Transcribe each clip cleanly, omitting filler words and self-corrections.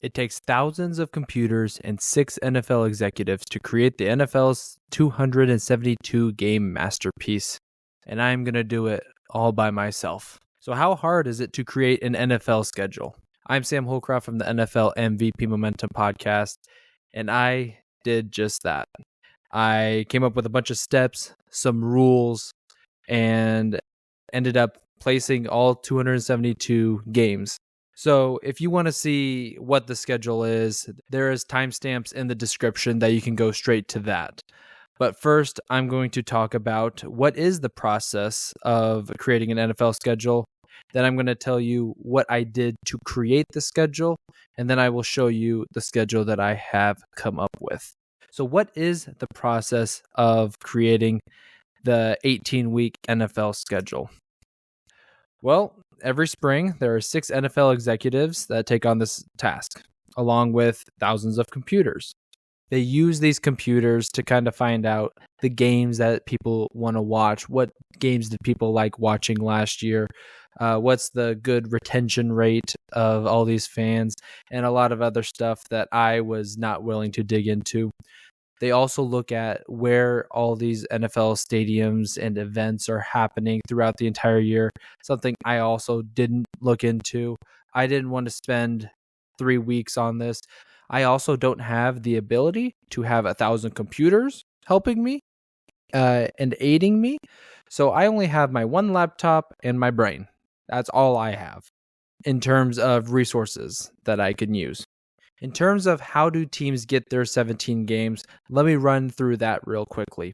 It takes thousands of computers and 6 NFL executives to create the NFL's 272 game masterpiece, and I'm going to do it all by myself. So how hard is it to create an NFL schedule? I'm Sam Holcroft from the NFL MVP Momentum podcast, and I did just that. I came up with a bunch of steps, some rules, and ended up placing all 272 games. So if you want to see what the schedule is, there is timestamps in the description that you can go straight to that. But first, I'm going to talk about what is the process of creating an NFL schedule. Then I'm going to tell you what I did to create the schedule, and then I will show you the schedule that I have come up with. So what is the process of creating the 18-week NFL schedule? Well, every spring, there are 6 NFL executives that take on this task, along with thousands of computers. They use these computers to kind of find out the games that people want to watch. What games did people like watching last year? What's the good retention rate of all these fans? And a lot of other stuff that I was not willing to dig into. They also look at where all these NFL stadiums and events are happening throughout the entire year, something I also didn't look into. I didn't want to spend 3 weeks on this. I also don't have the ability to have 1,000 computers helping me and aiding me. So I only have my one laptop and my brain. That's all I have in terms of resources that I can use. In terms of how do teams get their 17 games, let me run through that real quickly.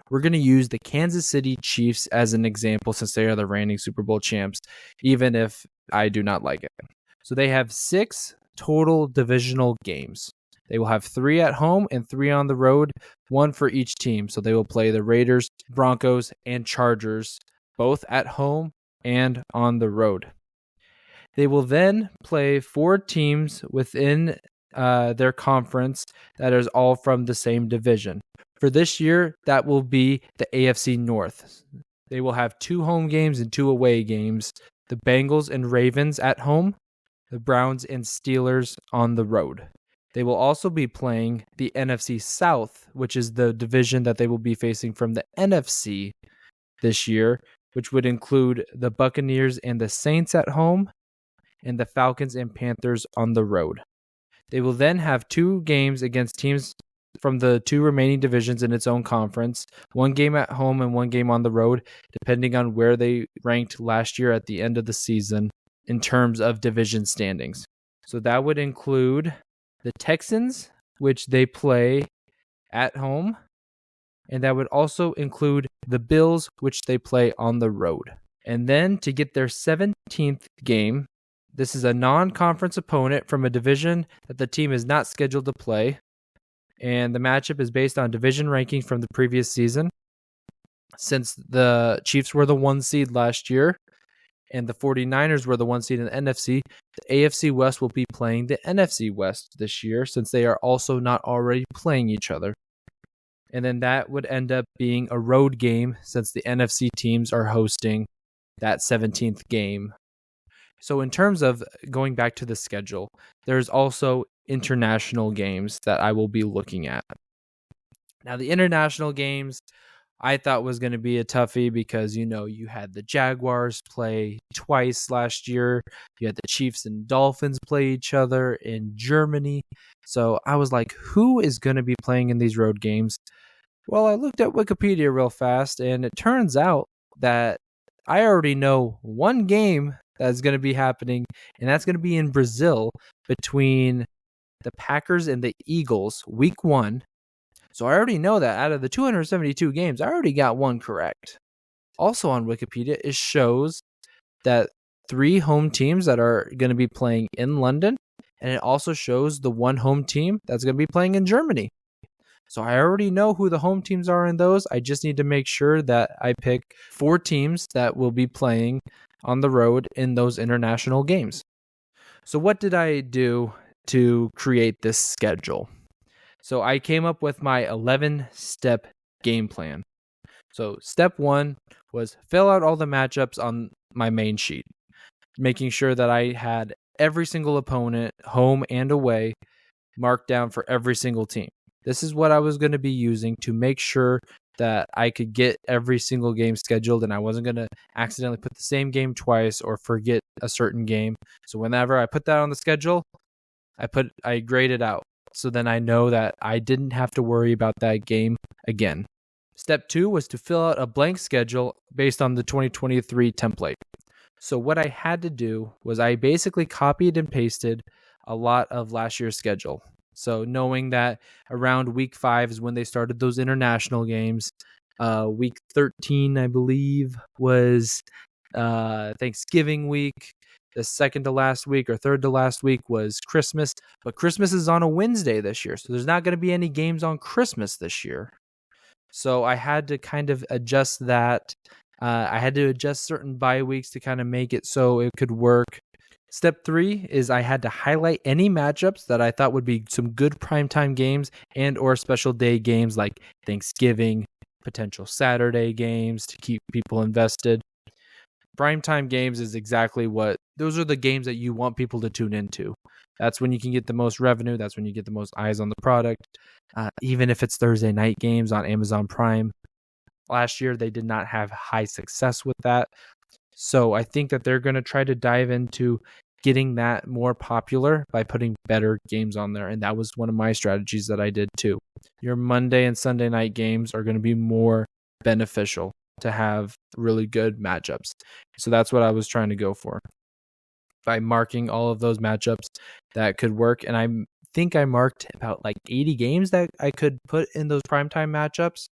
We're going to use the Kansas City Chiefs as an example since they are the reigning Super Bowl champs, even if I do not like it. So they have 6 total divisional games. They will have 3 at home and 3 on the road, 1 for each team. So they will play the Raiders, Broncos, and Chargers, both at home and on the road. They will then play 4 teams within their conference that is all from the same division. For this year, that will be the AFC North. They will have 2 home games and 2 away games. The Bengals and Ravens at home, the Browns and Steelers on the road. They will also be playing the NFC South, which is the division that they will be facing from the NFC this year, which would include the Buccaneers and the Saints at home, and the Falcons and Panthers on the road. They will then have 2 games against teams from the 2 remaining divisions in its own conference, 1 game at home and 1 game on the road, depending on where they ranked last year at the end of the season in terms of division standings. So that would include the Texans, which they play at home, and that would also include the Bills, which they play on the road. And then to get their 17th game, this is a non-conference opponent from a division that the team is not scheduled to play, and the matchup is based on division rankings from the previous season. Since the Chiefs were the 1 seed last year, and the 49ers were the 1 seed in the NFC, the AFC West will be playing the NFC West this year, since they are also not already playing each other. And then that would end up being a road game, since the NFC teams are hosting that 17th game. So in terms of going back to the schedule, there's also international games that I will be looking at. Now, the international games I thought was going to be a toughie because, you had the Jaguars play twice last year. You had the Chiefs and Dolphins play each other in Germany. So I was like, who is going to be playing in these road games? Well, I looked at Wikipedia real fast, and it turns out that I already know 1 game that's going to be happening, and that's going to be in Brazil between the Packers and the Eagles, week 1. So I already know that out of the 272 games, I already got 1 correct. Also on Wikipedia, it shows that 3 home teams that are going to be playing in London, and it also shows the 1 home team that's going to be playing in Germany. So I already know who the home teams are in those. I just need to make sure that I pick 4 teams that will be playing on the road in those international games. So what did I do to create this schedule? So I came up with my 11-step game plan. So step 1 was fill out all the matchups on my main sheet, making sure that I had every single opponent, home and away, marked down for every single team. This is what I was going to be using to make sure that I could get every single game scheduled, and I wasn't going to accidentally put the same game twice or forget a certain game. So whenever I put that on the schedule, I grade it out. So then I know that I didn't have to worry about that game again. Step 2 was to fill out a blank schedule based on the 2023 template. So what I had to do was I basically copied and pasted a lot of last year's schedule. So knowing that around week 5 is when they started those international games. Week 13, I believe, was Thanksgiving week. The second to last week or third to last week was Christmas. But Christmas is on a Wednesday this year. So there's not going to be any games on Christmas this year. So I had to kind of adjust that. I had to adjust certain bye weeks to kind of make it so it could work. Step 3 is I had to highlight any matchups that I thought would be some good primetime games and or special day games like Thanksgiving, potential Saturday games to keep people invested. Primetime games is exactly those are the games that you want people to tune into. That's when you can get the most revenue. That's when you get the most eyes on the product. Even if it's Thursday night games on Amazon Prime. Last year, they did not have high success with that. So I think that they're going to try to dive into getting that more popular by putting better games on there. And that was one of my strategies that I did too. Your Monday and Sunday night games are going to be more beneficial to have really good matchups. So that's what I was trying to go for by marking all of those matchups that could work. And I think I marked about like 80 games that I could put in those primetime matchups.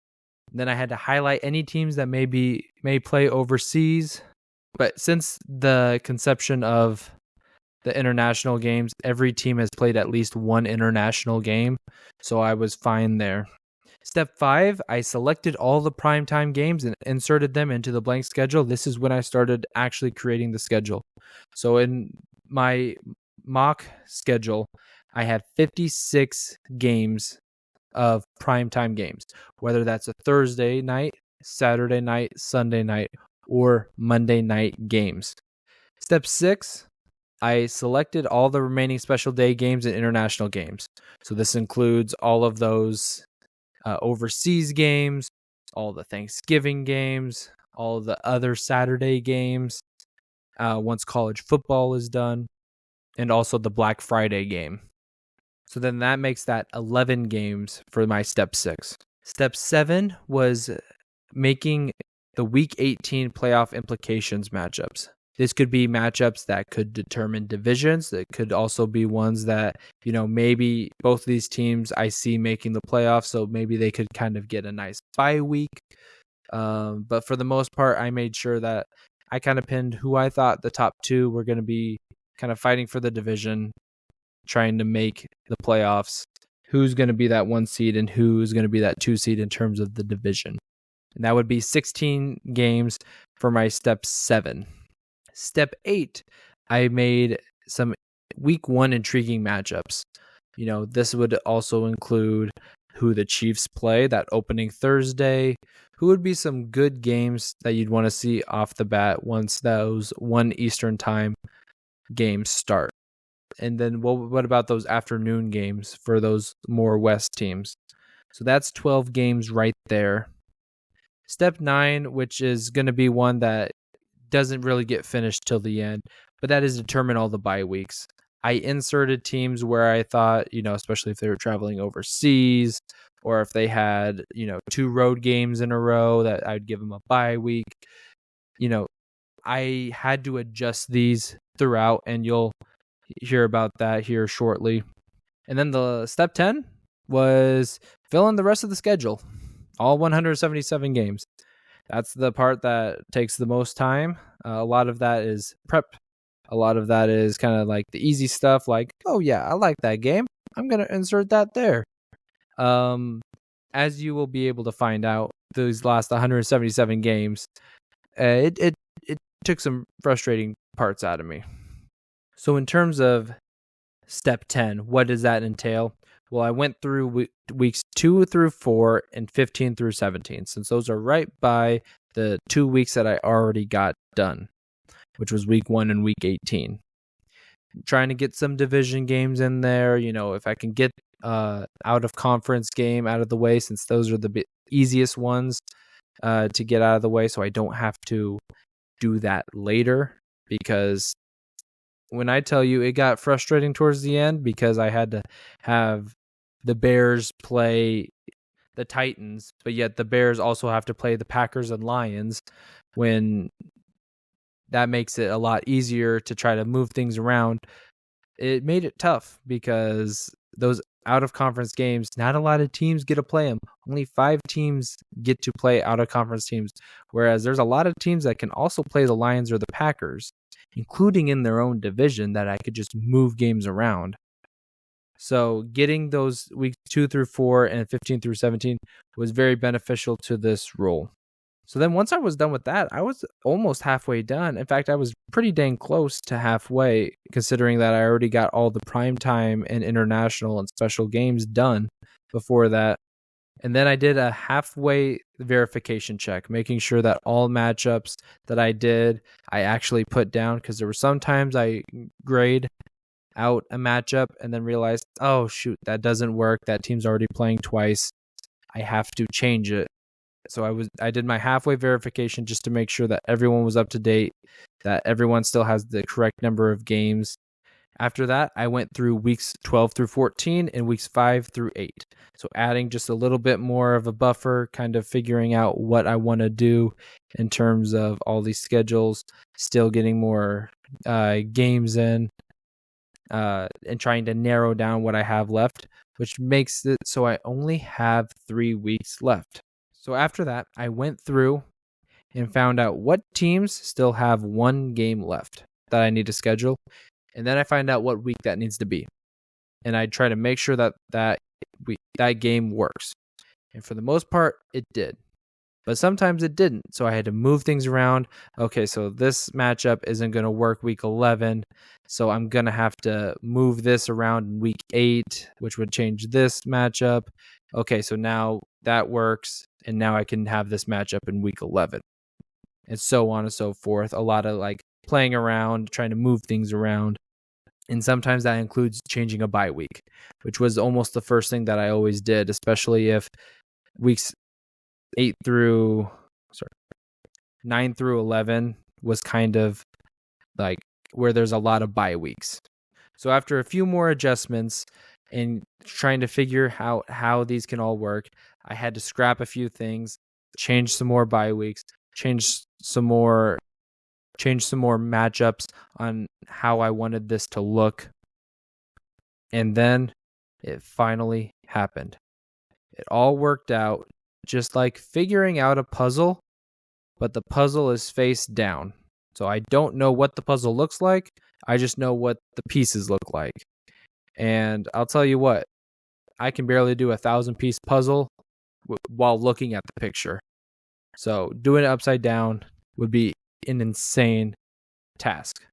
Then I had to highlight any teams that may play overseas. But since the conception of the international games, every team has played at least one international game. So I was fine there. Step 5, I selected all the primetime games and inserted them into the blank schedule. This is when I started actually creating the schedule. So in my mock schedule, I had 56 games of primetime games, whether that's a Thursday night, Saturday night, Sunday night, or Monday night games. Step 6, I selected all the remaining special day games and international games. So this includes all of those overseas games, all the Thanksgiving games, all the other Saturday games, once college football is done, and also the Black Friday game. So then that makes that 11 games for my step 6. Step 7 was making the week 18 playoff implications matchups. This could be matchups that could determine divisions. That could also be ones that, maybe both of these teams I see making the playoffs, so maybe they could kind of get a nice bye week. But for the most part, I made sure that I kind of pinned who I thought the top 2 were going to be kind of fighting for the division, trying to make the playoffs, who's going to be that 1 seed and who's going to be that 2 seed in terms of the division. And that would be 16 games for my step 7. Step 8, I made some week 1 intriguing matchups. This would also include who the Chiefs play that opening Thursday, who would be some good games that you'd want to see off the bat once those 1 Eastern time games start. And then what about those afternoon games for those more West teams? So that's 12 games right there. Step 9, which is going to be one that doesn't really get finished till the end, but that is determine all the bye weeks. I inserted teams where I thought, especially if they were traveling overseas or if they had, 2 road games in a row, that I'd give them a bye week. I had to adjust these throughout, and you'll hear about that here shortly. And then the step 10 was fill in the rest of the schedule, all 177 games. That's the part that takes the most time. A lot of that is prep. A lot of that is kind of like the easy stuff like, oh yeah, I like that game. I'm going to insert that there. As you will be able to find out, those last 177 games, it took some frustrating parts out of me. So in terms of step 10, what does that entail? Well, I went through weeks 2 through 4 and 15 through 17, since those are right by the 2 weeks that I already got done, which was week 1 and week 18. trying to get some division games in there. If I can get out of conference game out of the way, since those are the easiest ones to get out of the way, so I don't have to do that later. Because when I tell you, it got frustrating towards the end because I had to have the Bears play the Titans, but yet the Bears also have to play the Packers and Lions, when that makes it a lot easier to try to move things around. It made it tough because those out of conference games, not a lot of teams get to play them. Only 5 teams get to play out of conference teams, whereas there's a lot of teams that can also play the Lions or the Packers, including in their own division, that I could just move games around. So getting those weeks 2 through 4 and 15 through 17 was very beneficial to this rule. So then once I was done with that, I was almost halfway done. In fact, I was pretty dang close to halfway, considering that I already got all the primetime and international and special games done before that. And then I did a halfway verification check, making sure that all matchups that I did, I actually put down, because there were sometimes I grade out a matchup and then realized, oh shoot, that doesn't work. That team's already playing twice. I have to change it. So I did my halfway verification just to make sure that everyone was up to date, that everyone still has the correct number of games. After that, I went through weeks 12 through 14 and weeks 5 through 8. So adding just a little bit more of a buffer, kind of figuring out what I want to do in terms of all these schedules, still getting more games in, and trying to narrow down what I have left, which makes it so I only have 3 weeks left. So after that, I went through and found out what teams still have 1 game left that I need to schedule. And then I find out what week that needs to be. And I try to make sure that game works. And for the most part, it did. But sometimes it didn't. So I had to move things around. Okay, so this matchup isn't going to work week 11. So I'm going to have to move this around in week 8, which would change this matchup. Okay, so now that works. And now I can have this matchup in week 11. And so on and so forth. A lot of playing around, trying to move things around. And sometimes that includes changing a bye week, which was almost the first thing that I always did, especially if weeks 9 through 11 was kind of where there's a lot of bye weeks. So after a few more adjustments and trying to figure out how these can all work, I had to scrap a few things, change some more bye weeks, change some more matchups on how I wanted this to look. And then it finally happened. It all worked out, just like figuring out a puzzle, but the puzzle is face down. So I don't know what the puzzle looks like. I just know what the pieces look like. And I'll tell you what, I can barely do a 1,000-piece puzzle while looking at the picture. So doing it upside down would be an insane task.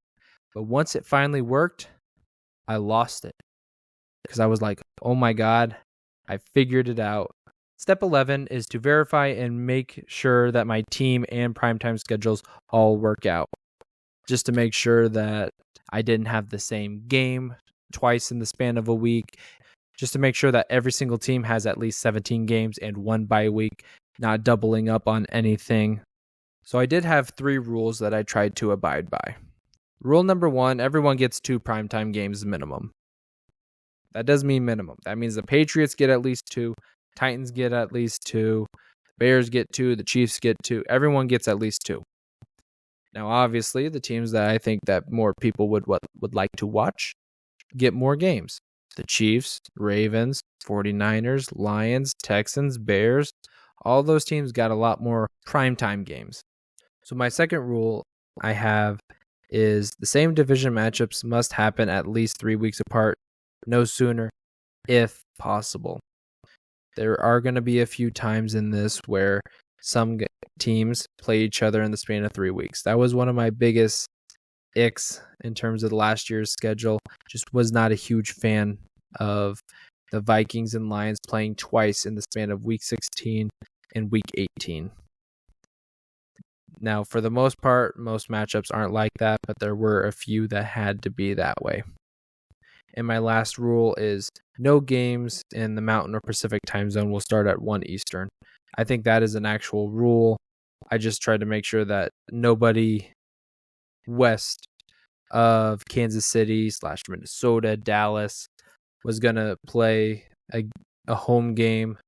But once it finally worked, I lost it. Because I was like, oh my God, I figured it out. Step 11 is to verify and make sure that my team and primetime schedules all work out. Just to make sure that I didn't have the same game twice in the span of a week. Just to make sure that every single team has at least 17 games and 1 bye week, not doubling up on anything. So I did have 3 rules that I tried to abide by. Rule number 1, everyone gets 2 primetime games minimum. That does mean minimum. That means the Patriots get at least 2, Titans get at least 2, Bears get 2, the Chiefs get 2. Everyone gets at least 2. Now, obviously, the teams that I think that more people would like to watch get more games. The Chiefs, Ravens, 49ers, Lions, Texans, Bears, all those teams got a lot more primetime games. So my second rule I have is the same division matchups must happen at least 3 weeks apart, no sooner, if possible. There are going to be a few times in this where some teams play each other in the span of 3 weeks. That was one of my biggest icks in terms of last year's schedule. Just was not a huge fan of the Vikings and Lions playing twice in the span of week 16 and week 18. Now, for the most part, most matchups aren't like that, but there were a few that had to be that way. And my last rule is no games in the Mountain or Pacific time zone will start at 1 Eastern. I think that is an actual rule. I just tried to make sure that nobody west of Kansas City / Minnesota, Dallas was going to play a home game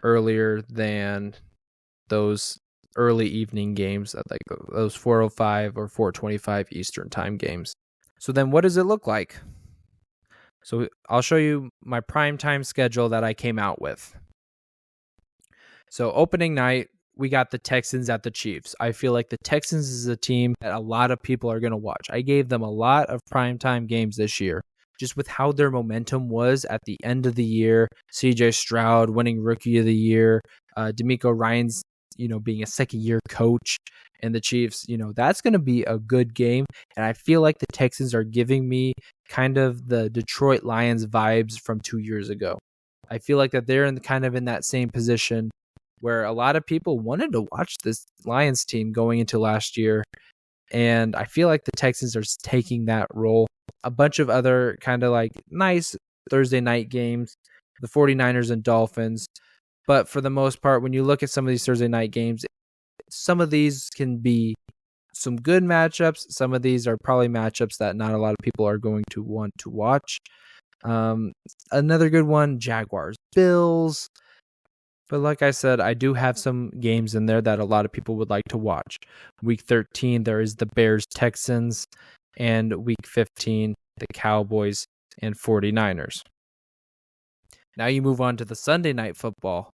earlier than those early evening games, like those 4:05 or 4:25 Eastern time games. So then what does it look like? So I'll show you my primetime schedule that I came out with. So opening night, we got the Texans at the Chiefs. I feel like the Texans is a team that a lot of people are going to watch. I gave them a lot of primetime games this year, just with how their momentum was at the end of the year. CJ Stroud winning Rookie of the Year, D'Amico Ryans, being a second-year coach, and the Chiefs, that's going to be a good game. And I feel like the Texans are giving me kind of the Detroit Lions vibes from 2 years ago. I feel like that they're in that same position where a lot of people wanted to watch this Lions team going into last year. And I feel like the Texans are taking that role. A bunch of other kind of like nice Thursday night games, the 49ers and Dolphins. But for the most part, when you look at some of these Thursday night games, some of these can be some good matchups. Some of these are probably matchups that not a lot of people are going to want to watch. Another good one, Jaguars, Bills. But like I said, I do have some games in there that a lot of people would like to watch. Week 13, there is the Bears, Texans, and Week 15, the Cowboys and 49ers. Now you move on to the Sunday night football.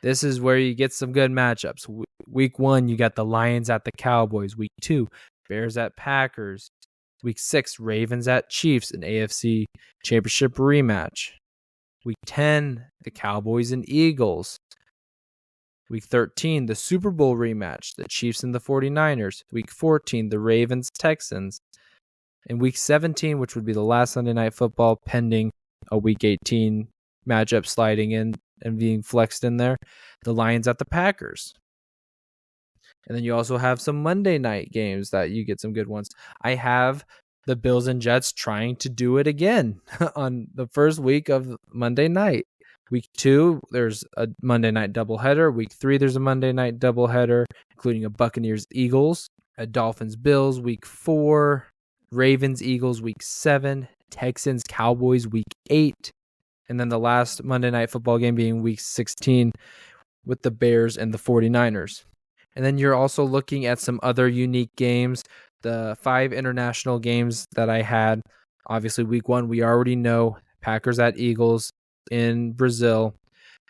This is where you get some good matchups. Week 1, you got the Lions at the Cowboys. Week 2, Bears at Packers. Week 6, Ravens at Chiefs, an AFC Championship rematch. Week 10, the Cowboys and Eagles. Week 13, the Super Bowl rematch, the Chiefs and the 49ers. Week 14, the Ravens, Texans. And Week 17, which would be the last Sunday night football, pending a Week 18 matchup sliding in and being flexed in there, the Lions at the Packers. And then you also have some Monday night games that you get some good ones. I have the Bills and Jets trying to do it again on the first week of Monday night. Week 2, there's a Monday night doubleheader. Week 3, there's a Monday night doubleheader, including a Buccaneers-Eagles, a Dolphins-Bills. Week 4, Ravens-Eagles. Week 7, Texans-Cowboys. Week 8. And then the last Monday night football game being Week 16 with the Bears and the 49ers. And then you're also looking at some other unique games. The 5 international games that I had. Obviously, Week 1, we already know Packers at Eagles in Brazil.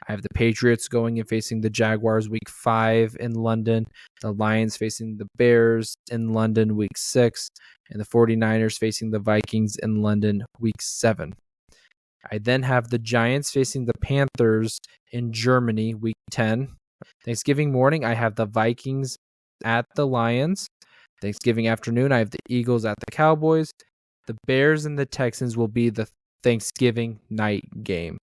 I have the Patriots going and facing the Jaguars Week 5 in London. The Lions facing the Bears in London Week 6. And the 49ers facing the Vikings in London Week 7. I then have the Giants facing the Panthers in Germany Week 10. Thanksgiving morning, I have the Vikings at the Lions. Thanksgiving afternoon, I have the Eagles at the Cowboys. The Bears and the Texans will be the Thanksgiving night game.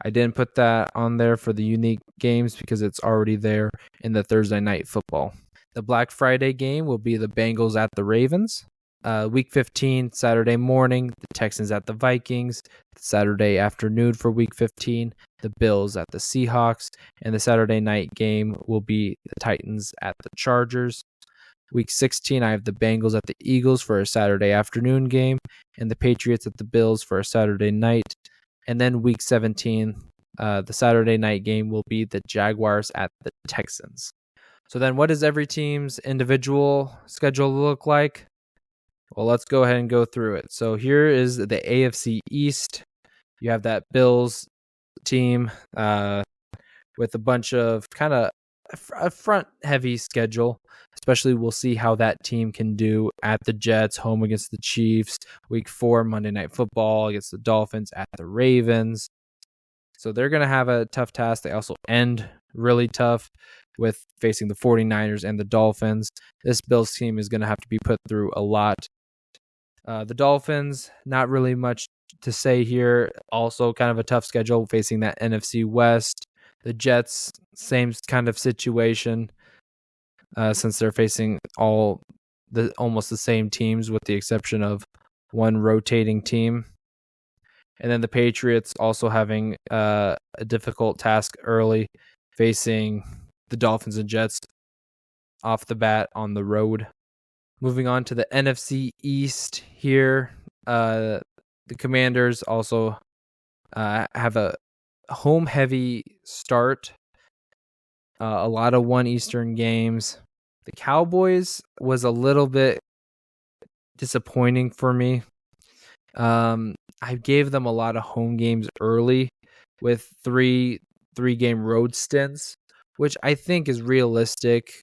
I didn't put that on there for the unique games because it's already there in the Thursday night football. The Black Friday game will be the Bengals at the Ravens. Week 15, Saturday morning, the Texans at the Vikings. Saturday afternoon for Week 15, the Bills at the Seahawks. And the Saturday night game will be the Titans at the Chargers. Week 16, I have the Bengals at the Eagles for a Saturday afternoon game, and the Patriots at the Bills for a Saturday night. And then Week 17, the Saturday night game will be the Jaguars at the Texans. So then what does every team's individual schedule look like? Well, let's go ahead and go through it. So here is the AFC East. You have that Bills team with a bunch of kind of a front-heavy schedule. Especially we'll see how that team can do at the Jets, home against the Chiefs. Week 4, Monday Night Football against the Dolphins at the Ravens. So they're going to have a tough task. They also end really tough with facing the 49ers and the Dolphins. This Bills team is going to have to be put through a lot. The Dolphins, not really much to say here. Also kind of a tough schedule facing that NFC West. The Jets, same kind of situation. since they're facing almost the same teams with the exception of one rotating team. And then the Patriots also having a difficult task early, facing the Dolphins and Jets off the bat on the road. Moving on to the NFC East here, the Commanders also have a home-heavy start. A lot of 1 Eastern games. The Cowboys was a little bit disappointing for me. I gave them a lot of home games early with three-game road stints, which I think is realistic.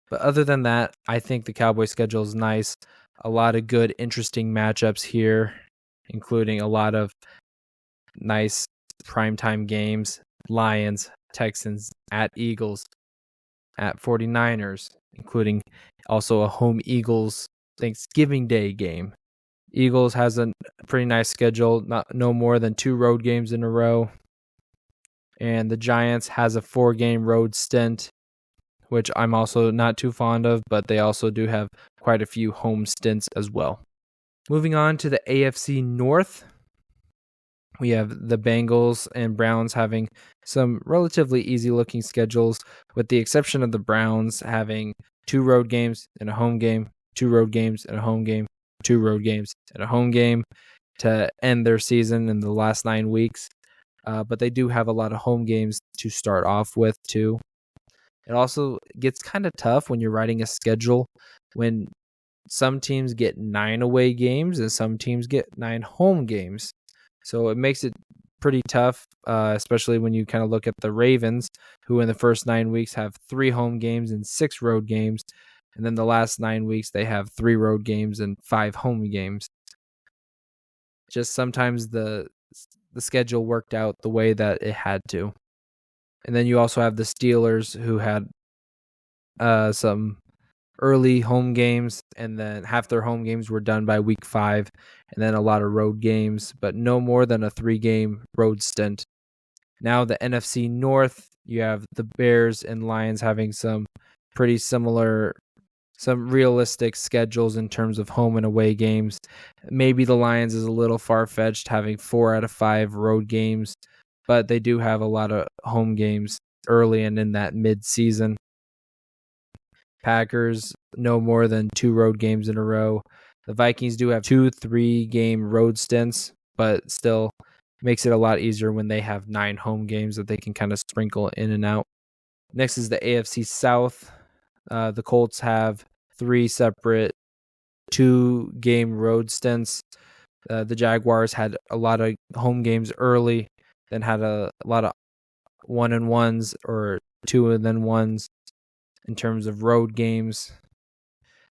But other than that, I think the Cowboys schedule is nice. A lot of good, interesting matchups here, including a lot of nice primetime games. Lions, Texans, at Eagles, at 49ers, including also a home Eagles Thanksgiving Day game. Eagles has a pretty nice schedule, no more than 2 road games in a row. And the Giants has a 4-game road stint, which I'm also not too fond of, but they also do have quite a few home stints as well. Moving on to the AFC North, we have the Bengals and Browns having some relatively easy-looking schedules, with the exception of the Browns having 2 road games and a home game, 2 road games and a home game, 2 road games and a home game to end their season in the last 9 weeks. But they do have a lot of home games to start off with, too. It also gets kind of tough when you're writing a schedule when some teams get 9 away games and some teams get 9 home games. So it makes it pretty tough, especially when you kind of look at the Ravens, who in the first 9 weeks have 3 home games and 6 road games. And then the last 9 weeks, they have 3 road games and 5 home games. Just sometimes the schedule worked out the way that it had to. And then you also have the Steelers, who had some early home games, and then half their home games were done by week 5, and then a lot of road games, but no more than a 3-game road stint. Now the NFC North, you have the Bears and Lions having some pretty similar, some realistic schedules in terms of home and away games. Maybe the Lions is a little far-fetched, having 4 out of 5 road games, but they do have a lot of home games early and in that mid-season. Packers, no more than 2 road games in a row. The Vikings do have 2 3-game road stints, but still makes it a lot easier when they have 9 home games that they can kind of sprinkle in and out. Next is the AFC South. The Colts have 3 separate 2-game road stints. The Jaguars had a lot of home games early, then had a lot of 1-1s or 2-1s in terms of road games.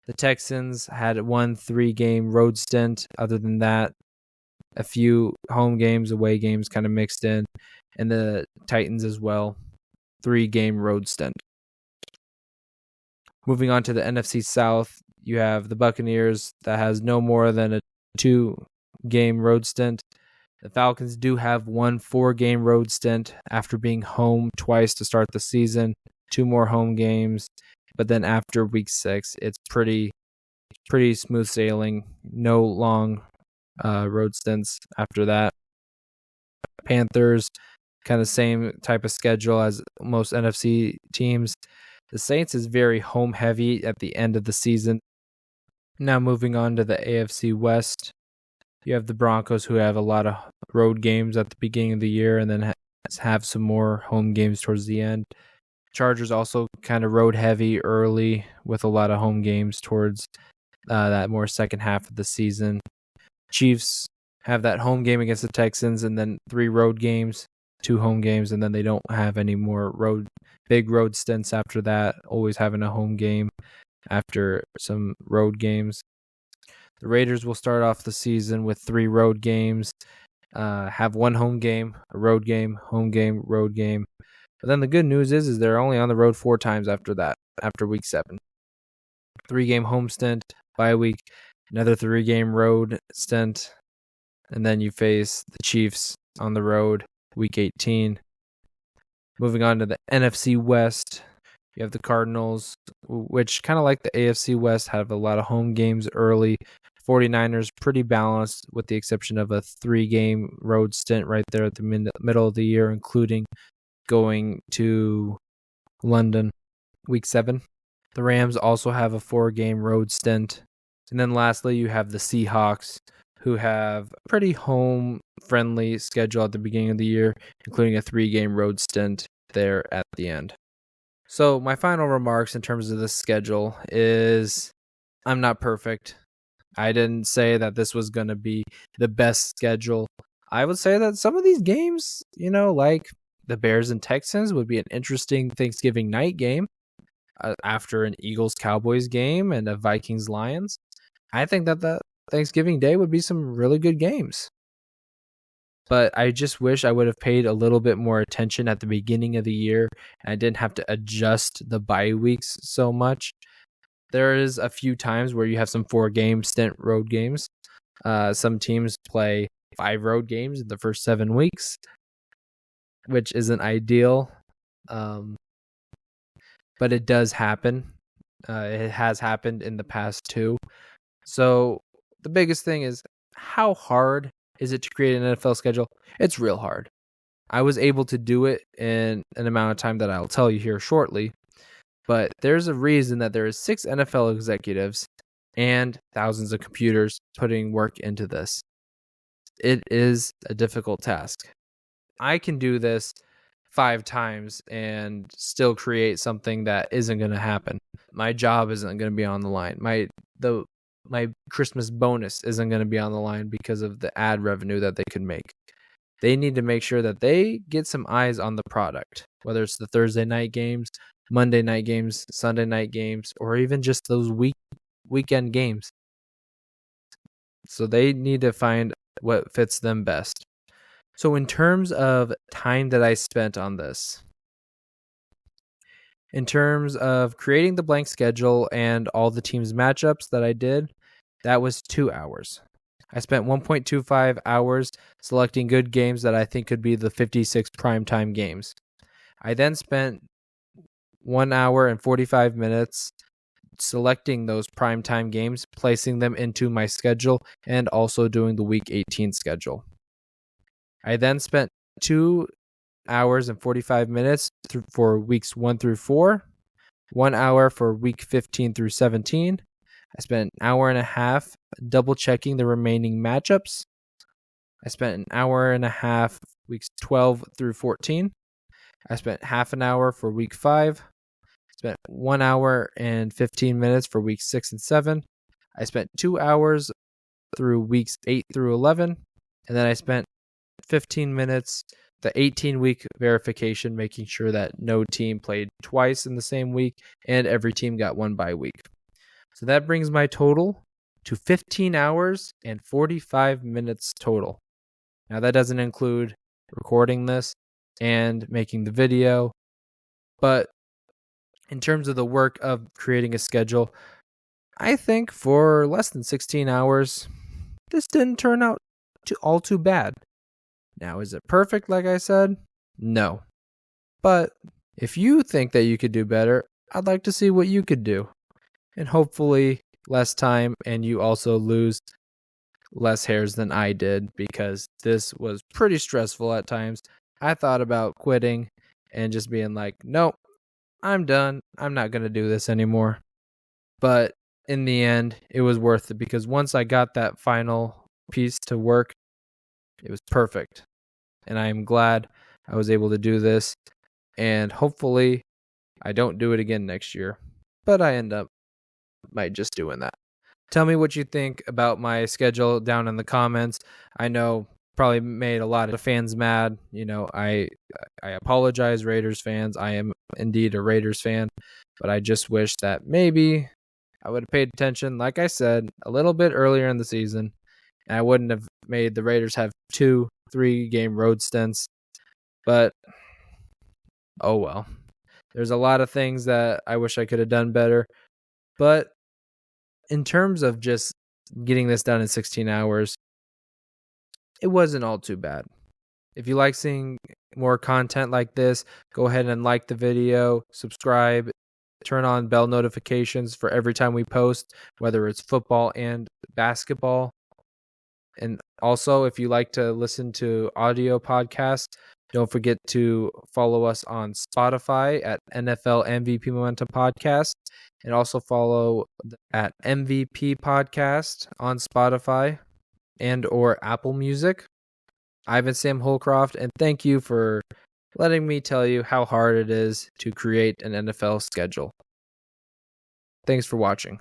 The Texans had 1 3-game road stint. Other than that, a few home games, away games kind of mixed in. And the Titans as well, 3-game road stint. Moving on to the NFC South, you have the Buccaneers that has no more than a 2-game road stint. The Falcons do have 1 4-game road stint after being home twice to start the season. 2 more home games, but then after week 6, it's pretty smooth sailing. No long road stints after that. Panthers, kind of same type of schedule as most NFC teams. The Saints is very home heavy at the end of the season. Now moving on to the AFC West, you have the Broncos, who have a lot of road games at the beginning of the year and then have some more home games towards the end. Chargers also kind of road heavy early with a lot of home games towards that more second half of the season. Chiefs have that home game against the Texans and then 3 road games, 2 home games, and then they don't have any more big road stints after that, always having a home game after some road games. The Raiders will start off the season with 3 road games, have 1 home game, a road game, home game, road game. But then the good news is they're only on the road 4 times after that, after week 7. 3-game home stint, bye week, another 3-game road stint, and then you face the Chiefs on the road, week 18. Moving on to the NFC West, You have the Cardinals, which kind of like the AFC West, have a lot of home games early. 49ers pretty balanced with the exception of a 3-game road stint right there at the middle of the year, including going to London week 7. The Rams also have a 4-game road stint. And then lastly, you have the Seahawks, who have a pretty home-friendly schedule at the beginning of the year, including a 3-game road stint there at the end. So my final remarks in terms of this schedule is I'm not perfect. I didn't say that this was going to be the best schedule. I would say that some of these games, like the Bears and Texans would be an interesting Thanksgiving night game after an Eagles-Cowboys game and a Vikings-Lions. I think that the Thanksgiving Day would be some really good games. But I just wish I would have paid a little bit more attention at the beginning of the year and I didn't have to adjust the bye weeks so much. There is a few times where you have some 4-game stint road games. Some teams play 5 road games in the first 7 weeks, which isn't ideal. But it does happen. It has happened in the past too. So the biggest thing is, how hard is it to create an NFL schedule? It's real hard. I was able to do it in an amount of time that I'll tell you here shortly. But there's a reason that there is 6 NFL executives and thousands of computers putting work into this. It is a difficult task. I can do this 5 times and still create something that isn't going to happen. My job isn't going to be on the line. My Christmas bonus isn't going to be on the line because of the ad revenue that they could make. They need to make sure that they get some eyes on the product, whether it's the Thursday night games, Monday night games, Sunday night games, or even just those weekend games. So they need to find what fits them best. So in terms of time that I spent on this, in terms of creating the blank schedule and all the teams' matchups that I did, that was 2 hours. I spent 1.25 hours selecting good games that I think could be the 56 primetime games. I then spent 1 hour and 45 minutes selecting those primetime games, placing them into my schedule, and also doing the Week 18 schedule. I then spent 2 hours and 45 minutes for weeks 1 through 4, 1 hour for week 15 through 17. I spent an hour and a half double checking the remaining matchups. I spent an hour and a half weeks 12 through 14. I spent half an hour for week 5. I spent 1 hour and 15 minutes for weeks 6 and 7. I spent 2 hours through weeks 8 through 11. And then I spent 15 minutes, the 18-week verification, making sure that no team played twice in the same week and every team got 1 bye week. So that brings my total to 15 hours and 45 minutes total. Now that doesn't include recording this and making the video, but in terms of the work of creating a schedule, I think for less than 16 hours, this didn't turn out all too bad. Now, is it perfect like I said? No. But if you think that you could do better, I'd like to see what you could do. And hopefully less time and you also lose less hairs than I did, because this was pretty stressful at times. I thought about quitting and just being like, nope, I'm done. I'm not going to do this anymore. But in the end, it was worth it, because once I got that final piece to work, it was perfect. And I am glad I was able to do this. And hopefully I don't do it again next year. But I end up by just doing that. Tell me what you think about my schedule down in the comments. I know probably made a lot of fans mad. I apologize, Raiders fans. I am indeed a Raiders fan, but I just wish that maybe I would have paid attention, like I said, a little bit earlier in the season, and I wouldn't have made the Raiders have 2-3 game road stints. But oh well. There's a lot of things that I wish I could have done better. But in terms of just getting this done in 16 hours, it wasn't all too bad. If you like seeing more content like this, go ahead and like the video, subscribe, turn on bell notifications for every time we post, whether it's football and basketball. And also, if you like to listen to audio podcasts, don't forget to follow us on Spotify at NFL MVP Momentum Podcast, and also follow at MVP Podcast on Spotify and or Apple Music. I've been Sam Holcroft, and thank you for letting me tell you how hard it is to create an NFL schedule. Thanks for watching.